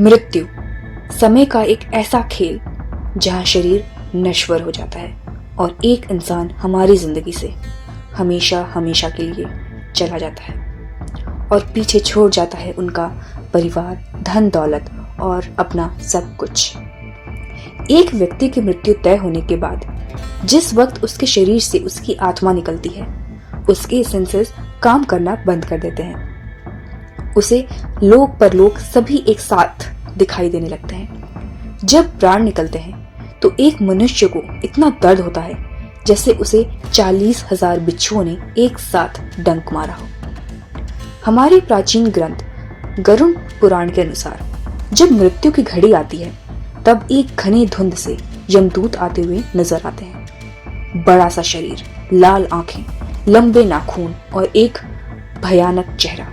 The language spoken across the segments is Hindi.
मृत्यु समय का एक ऐसा खेल जहां शरीर नश्वर हो जाता है और एक इंसान हमारी जिंदगी से हमेशा हमेशा के लिए चला जाता है और पीछे छोड़ जाता है उनका परिवार, धन दौलत और अपना सब कुछ। एक व्यक्ति की मृत्यु तय होने के बाद जिस वक्त उसके शरीर से उसकी आत्मा निकलती है, उसके सेंसेस काम करना बंद कर देते हैं। उसे लोक परलोक सभी एक साथ दिखाई देने लगते हैं। जब प्राण निकलते हैं तो एक मनुष्य को इतना दर्द होता है जैसे उसे 40,000 बिच्छुओं ने एक साथ डंक मारा हो। हमारे प्राचीन ग्रंथ गरुड़ पुराण के अनुसार जब मृत्यु की घड़ी आती है तब एक घने धुंध से यमदूत आते हुए नजर आते हैं। बड़ा सा शरीर, लाल आंखें, लंबे नाखून और एक भयानक चेहरा।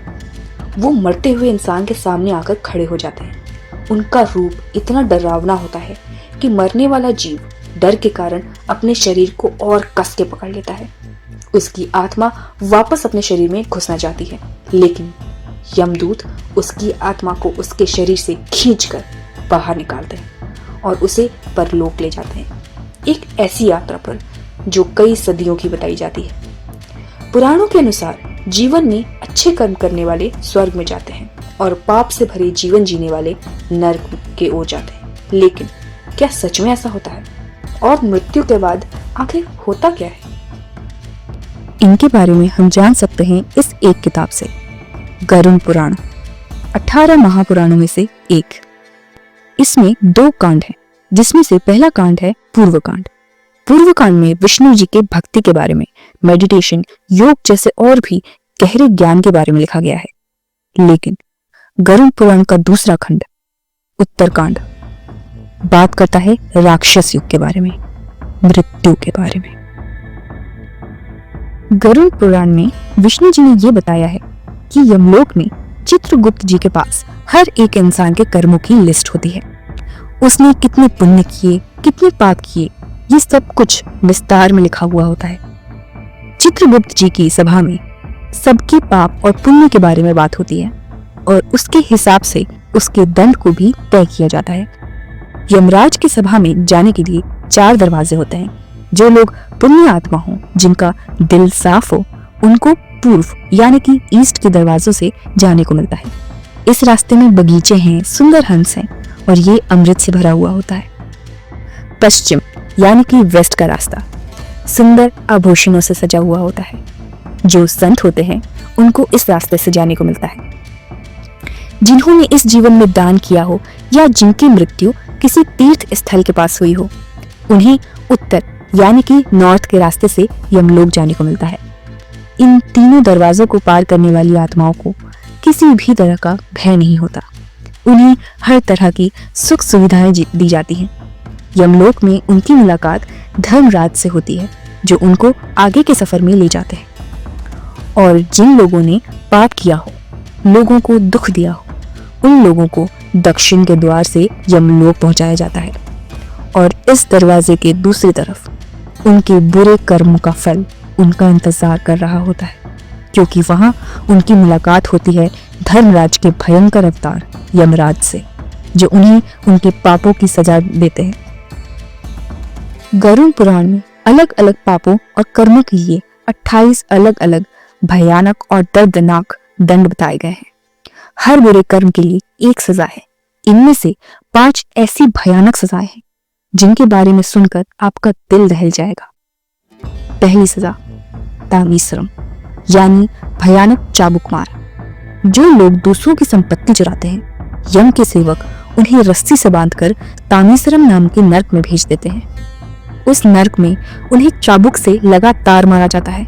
वो मरते हुए इंसान के सामने आकर खड़े हो जाते हैं। उनका रूप इतना डरावना होता है कि मरने वाला जीव डर के कारण अपने शरीर को और कस के पकड़ लेता है। उसकी आत्मा वापस अपने शरीर में घुसना चाहती है, लेकिन यमदूत उसकी आत्मा को उसके शरीर से खींचकर बाहर निकालते हैं और उसे परलोक ले जाते हैं, एक ऐसी यात्रा पर जो कई सदियों की बताई जाती है। पुराणों के अनुसार जीवन में अच्छे कर्म करने वाले स्वर्ग में जाते हैं और पाप से भरे जीवन जीने वाले नरक के ओर जाते हैं। लेकिन क्या सच में ऐसा होता है? और मृत्यु के बाद आखिर होता क्या है? इनके बारे में हम जान सकते हैं इस एक किताब से, गरुड़ पुराण, 18 महापुराणों में से एक। इसमें 2 कांड हैं, जिसमें से पहला कांड है पूर्व कांड। पूर्व कांड में विष्णु जी के भक्ति के बारे में, मेडिटेशन, योग जैसे और भी गहरे ज्ञान के बारे में लिखा गया है। लेकिन गरुड़ पुराण का दूसरा खंड, उत्तरकांड, बात करता है राक्षस युग के बारे में, मृत्यु के बारे में। गरुड़ पुराण में विष्णु जी ने यह बताया है कि यमलोक में चित्रगुप्त जी के पास हर एक इंसान के कर्मों की लिस्ट होती है। उसने कितने पुण्य किए, कितने पाप किए, ये सब कुछ विस्तार में लिखा हुआ होता है। चित्रगुप्त जी की सभा में सबके पाप और पुण्य के बारे में बात होती है और उसके हिसाब से उसके दंड को भी तय किया जाता है। यमराज की सभा में जाने के लिए 4 दरवाजे होते हैं। जो लोग पुण्य आत्मा हो, जिनका दिल साफ हो, उनको पूर्व यानी कि ईस्ट के दरवाजों से जाने को मिलता है। इस रास्ते में बगीचे हैं, सुंदर हंस हैं और ये अमृत से भरा हुआ होता है। पश्चिम यानी कि वेस्ट का रास्ता सुंदर आभूषणों से सजा हुआ होता है। जो संत होते हैं उनको इस रास्ते से जाने को मिलता है। जिन्होंने इस जीवन में दान किया हो या जिनकी मृत्यु किसी तीर्थ स्थल के पास हुई हो, उन्हें उत्तर यानी कि नॉर्थ के रास्ते से यमलोक जाने को मिलता है। इन तीनों दरवाजों को पार करने वाली आत्माओं को किसी भी तरह का भय नहीं होता। उन्हें हर तरह की सुख सुविधाएं दी जाती हैं। यमलोक में उनकी मुलाकात धर्मराज से होती है, जो उनको आगे के सफर में ले जाते हैं। और जिन लोगों ने पाप किया हो, लोगों को दुख दिया हो, उन लोगों को दक्षिण के द्वार से यमलोक पहुंचाया जाता है और इस दरवाजे के दूसरी तरफ उनके बुरे कर्मों का फल उनका इंतजार कर रहा होता है, क्योंकि वहां उनकी मुलाकात होती है धर्मराज के भयंकर अवतार यमराज से, जो उन्हें उनके पापों की सजा देते हैं। गरुड़ पुराण में अलग अलग पापों और कर्मों के लिए 28 अलग अलग भयानक और दर्दनाक दंड बताए गए हैं। हर बुरे कर्म के लिए एक सजा है। इनमें से 5 ऐसी भयानक सजाएं हैं जिनके बारे में सुनकर आपका दिल दहल जाएगा। पहली सजा, तामीश्रम यानी भयानक चाबुक मार। जो लोग दूसरों की संपत्ति चुराते हैं, यम के सेवक उन्हें रस्सी से बांधकर तामीश्रम नाम के नर्क में भेज देते हैं। उस नर्क में उन्हें चाबुक से लगातार मारा जाता है।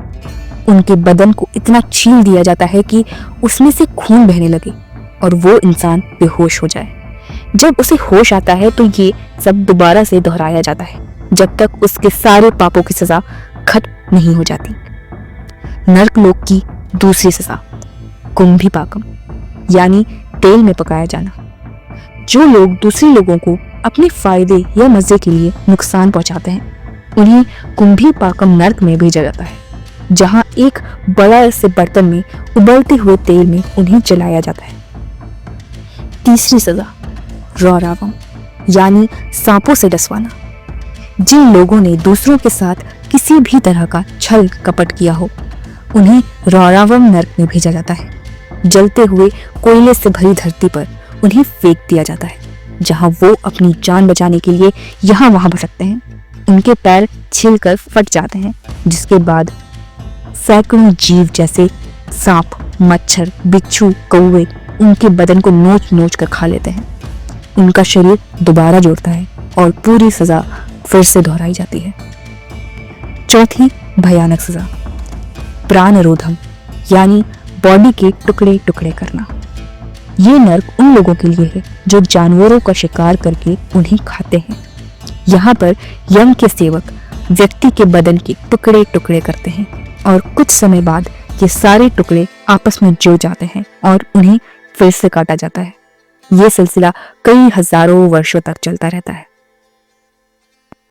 उनके बदन को इतना छील दिया जाता है कि उसमें से खून बहने लगे और वो इंसान बेहोश हो जाए। जब उसे होश आता है तो ये सब दोबारा से दोहराया जाता है जब तक उसके सारे पापों की सजा खत्म नहीं हो जाती। नरक लोक की दूसरी सजा, कुंभीपाकम यानी तेल में पकाया जाना। जो लोग दूसरे लोगों को अपने फायदे या मजे के लिए नुकसान पहुंचाते हैं, उन्हें कुंभीपाकम नरक में भेजा जाता है, जहां एक बड़ा से बर्तन में उबलते हुए तेल में उन्हें जलाया जाता है। तीसरी सजा, रौरावम यानी सांपों से डसवाना। जिन लोगों ने दूसरों के साथ किसी भी तरह का छल कपट किया हो उन्हें रौरावम नर्क में भेजा जाता है। जलते हुए कोयले से भरी धरती पर उन्हें फेंक दिया जाता है, जहां वो अपनी जान बचाने के लिए यहाँ वहां भटकते हैं। उनके पैर छिलकर फट जाते हैं, जिसके बाद सैकड़ों जीव जैसे सांप, मच्छर, बिच्छू, कौवे उनके बदन को नोच नोच कर खा लेते हैं। उनका शरीर दोबारा जोड़ता है और पूरी सजा फिर से दोहराई जाती है। चौथी भयानक सजा, प्राणरोधम यानी बॉडी के टुकड़े टुकड़े करना। ये नर्क उन लोगों के लिए है जो जानवरों का शिकार करके उन्हें खाते हैं। यहाँ पर यम के सेवक व्यक्ति के बदन के टुकड़े टुकड़े करते हैं और कुछ समय बाद ये सारे टुकड़े आपस में जुड़ जाते हैं और उन्हें फिर से काटा जाता है। ये सिलसिला कई हजारों वर्षों तक चलता रहता है।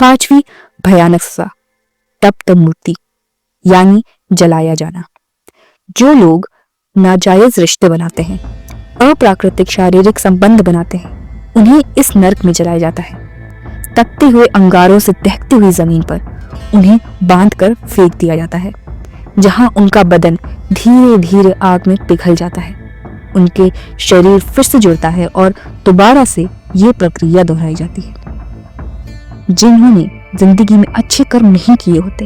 पांचवी भयानक सजा, तप्त मूर्ति यानी जलाया जाना। जो लोग नाजायज रिश्ते बनाते हैं, अप्राकृतिक शारीरिक संबंध बनाते हैं, उन्हें इस नर्क में जलाया जाता है। तपते हुए अंगारों से दहकती हुई जमीन पर उन्हें बांधकर फेंक दिया जाता है, जहां उनका बदन धीरे धीरे आग में पिघल जाता है। उनके शरीर फिर से जुड़ता है और दोबारा से ये प्रक्रिया दोहराई जाती है। जिन्होंने जिंदगी में अच्छे कर्म नहीं किए होते,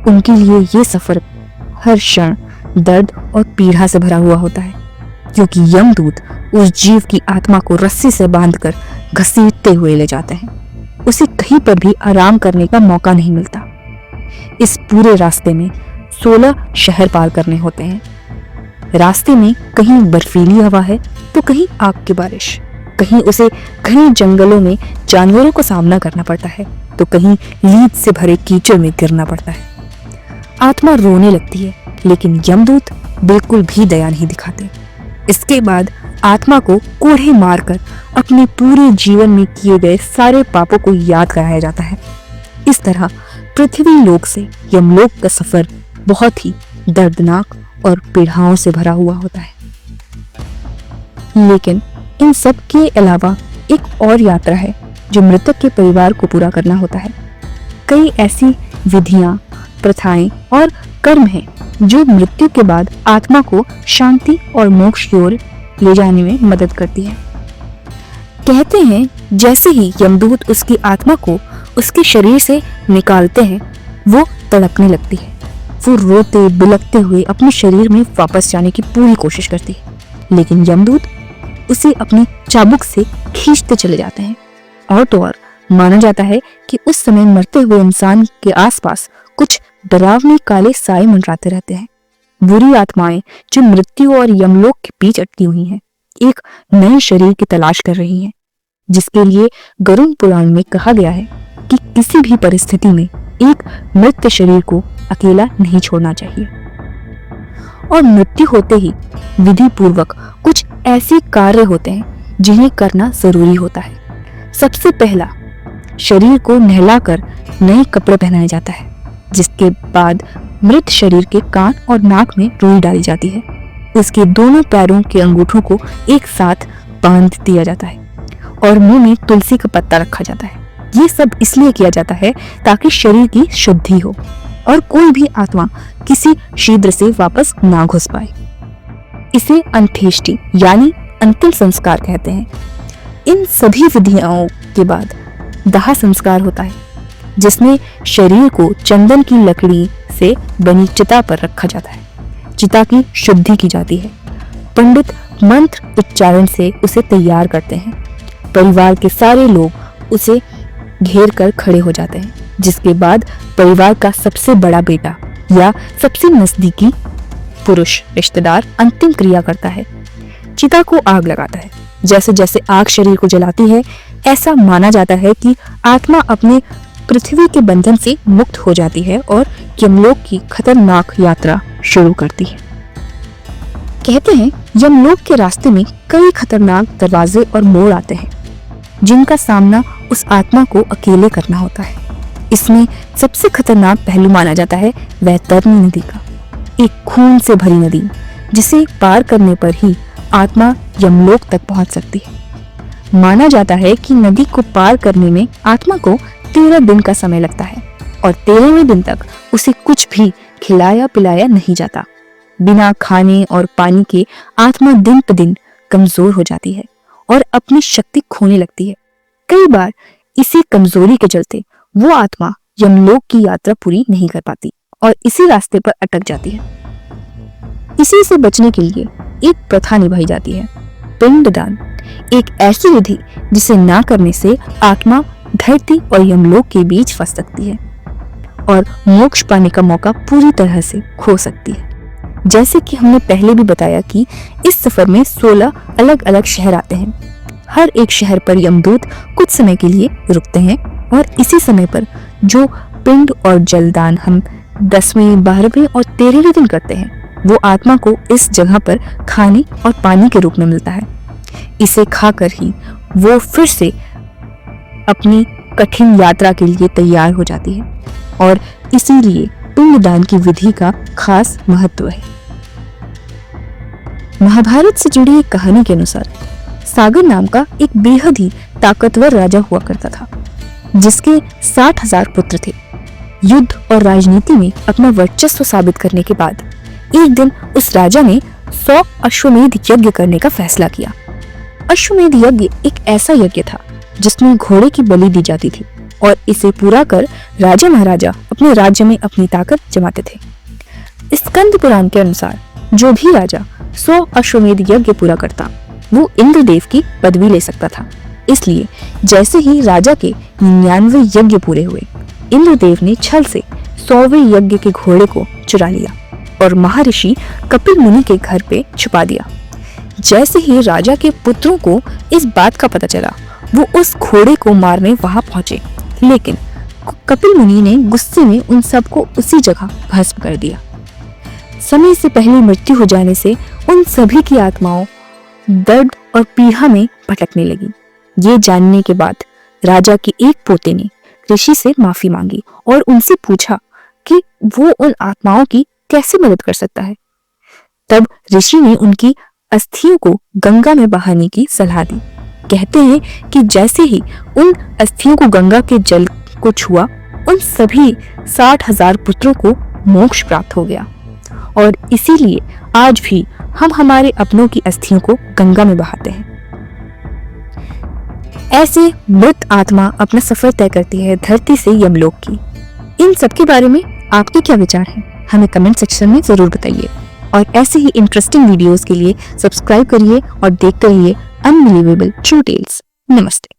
उनके लिए ये सफर हर क्षण दर्द और पीड़ा से भरा हुआ होता है, क्योंकि यमदूत उस जीव की आत्मा को रस्सी से बांधकर घसीटते हुए ले जाते हैं। उसे कहीं पर भी आराम करने का मौका नहीं मिलता। इस पूरे रास्ते में 16 शहर पार करने होते हैं। रास्ते में कहीं बर्फीली हवा है तो कहीं आग की बारिश, कहीं उसे घने जंगलों में जानवरों को सामना करना पड़ता है तो कहीं लीद से भरे कीचड़ में गिरना पड़ता है। आत्मा रोने लगती है, लेकिन यमदूत बिल्कुल भी दया नहीं दिखाते। इसके बाद आत्मा को कोड़े मारकर अपने पूरे जीवन में किए गए सारे पापों को याद कराया जाता है। इस तरह पृथ्वी लोक से यमलोक का सफर बहुत ही दर्दनाक और पीड़ाओं से भरा हुआ होता है। लेकिन इन सब के अलावा एक और यात्रा है जो मृतक के परिवार को पूरा करना होता है। कई ऐसी विधियां, प्रथाएं और कर्म हैं जो मृत्यु के बाद आत्मा को शांति और मोक्ष की ओर ले जाने में मदद करती है। कहते हैं जैसे ही यमदूत उसकी आत्मा को उसके शरीर से निकालते हैं, वो तड़पने लगती है। वो रोते बिलखते हुए अपने शरीर में वापस जाने की पूरी कोशिश करती है, लेकिन यमदूत उसे अपनी चाबुक से खींचते चले जाते हैं। और तो और माना जाता है कि उस समय मरते हुए इंसान के आसपास कुछ डरावने काले साए मंडराते रहते हैं। बुरी आत्माएं जो मृत्यु और यमलोक के बीच अटकी हुई हैं, एक नए शरीर की तलाश कर रही हैं, जिसके लिए गरुड़ पुराण में कहा गया है कि किसी भी परिस्थिति में एक मृत शरीर को अकेला नहीं छोड़ना चाहिए। और मृत्यु होते ही विधि पूर्वक कुछ ऐसे कार्य होते हैं जिन्हें करना जरूरी होता है। सबसे पहला, शरीर को नहलाकर नए कपड़े पहनाया जाता है, जिसके बाद मृत शरीर के कान और नाक में रुई डाली जाती है। उसके दोनों पैरों के अंगूठों को एक साथ बांध दिया जाता है और मुंह में तुलसी का पत्ता रखा जाता है। ये सब इसलिए किया जाता है ताकि शरीर की शुद्धि हो और कोई भी आत्मा किसी छिद्र से वापस ना घुस पाए। इसे अंत्येष्टि यानी अंतिम संस्कार कहते हैं। इन सभी विधियों के बाद दाह संस्कार होता है, जिसमें शरीर को चंदन की लकड़ी से बनी चिता पर रखा जाता है। चिता की शुद्धि की जाती है। पंडित मंत्र उच्चारण से उसे तैयार करते हैं। परिवार के सारे लोग उसे घेर कर खड़े हो जाते हैं, जिसके बाद परिवार का सबसे बड़ा बेटा या सबसे नजदीकी पुरुष रिश्तेदार अंतिम क्रिया करता है। चिता को आग लगाता है। जैसे जैसे आग शरीर को जलाती है, ऐसा माना जाता है कि आत्मा अपने पृथ्वी के बंधन से मुक्त हो जाती है और यमलोक की खतरनाक यात्रा शुरू करती है। कहते हैं यमलोक के रास्ते में कई खतरनाक दरवाजे और मोड़ आते हैं, जिनका सामना उस आत्मा को अकेले करना होता है। इसमें सबसे खतरनाक पहलू माना जाता है वैतरणी नदी का, एक खून से भरी नदी जिसे पार करने पर ही आत्मा यमलोक तक पहुंच सकती है। माना जाता है कि नदी को पार करने में आत्मा को 13 दिन का समय लगता है और 13वें दिन तक उसे कुछ भी खिलाया पिलाया नहीं जाता। बिना खाने और पानी के आत्मा दिन पर दिन कमजोर हो जाती है और अपनी शक्ति खोने लगती है। कई बार इसी कमजोरी के चलते वो आत्मा यमलोक की यात्रा पूरी नहीं कर पाती और इसी रास्ते पर अटक जाती है। इसी से बचने के लिए एक प्रथा निभाई जाती है, पिंडदान, एक ऐसी विधि जिसे ना करने से आत्मा धरती और यमलोक के बीच फंस सकती है और मोक्ष पाने का मौका पूरी तरह से खो सकती है। जैसे कि हमने पहले भी बताया कि इस सफर में 16 अलग अलग शहर आते हैं। हर एक शहर पर यमदूत कुछ समय के लिए रुकते हैं और इसी समय पर जो पिंड और जलदान हम 10वें, 12वें और 13वें दिन करते हैं वो आत्मा को इस जगह पर खाने और पानी के रूप में मिलता है। इसे खाकर ही वो फिर से अपनी कठिन यात्रा के लिए तैयार हो जाती है और इसीलिए पिंडदान की विधि का खास महत्व है। महाभारत से जुड़ी एक कहानी के अनुसार सागर नाम का एक बेहद ही ताकतवर राजा हुआ करता था जिसके 60,000 पुत्र थे। युद्ध और राजनीति में अपना वर्चस्व साबित करने के बाद एक दिन उस राजा ने 100 अश्वमेध यज्ञ करने का फैसला किया। अश्वमेध यज्ञ एक ऐसा यज्ञ था जिसमें घोड़े की बलि दी जाती थी और इसे पूरा कर राजा महाराजा अपने राज्य में अपनी ताकत जमाते थे। स्कंद पुराण के अनुसार जो भी राजा 100 अश्वमेध यज्ञ पूरा करता वो इंद्रदेव की पदवी ले सकता था। इसलिए जैसे ही राजा के 99 यज्ञ पूरे हुए, इंद्रदेव ने छल से 100वें यज्ञ के घोड़े को चुरा लिया और महर्षि कपिल मुनि के घर पे छुपा दिया। जैसे ही राजा के पुत्रों को इस बात का पता चला, वो उस घोड़े को मारने वहां पहुंचे, लेकिन कपिल मुनि ने गुस्से में उन सबको उसी जगह भस्म कर दिया। समय से पहले मृत्यु हो जाने से उन सभी की आत्माओं दर्द और पीड़ा में भटकने लगी। ये जानने के बाद राजा के एक पोते ने ऋषि से माफी मांगी और उनसे पूछा कि वो उन आत्माओं की कैसे मदद कर सकता है। तब ऋषि ने उनकी अस्थियों को गंगा में बहाने की सलाह दी। कहते हैं कि जैसे ही उन अस्थियों को गंगा के जल को छुआ, उन सभी 60,000 पुत्रों को मोक्ष प्राप्त हो गया और इसीलिए आज भी हम हमारे अपनों की अस्थियों को गंगा में बहाते हैं। ऐसे मृत आत्मा अपना सफर तय करती है धरती से यमलोक की। इन सब के बारे में आपके क्या विचार हैं? हमें कमेंट सेक्शन में जरूर बताइए और ऐसे ही इंटरेस्टिंग वीडियोस के लिए सब्सक्राइब करिए और देखते रहिए अनबिलीवेबल ट्रू टेल्स। नमस्ते।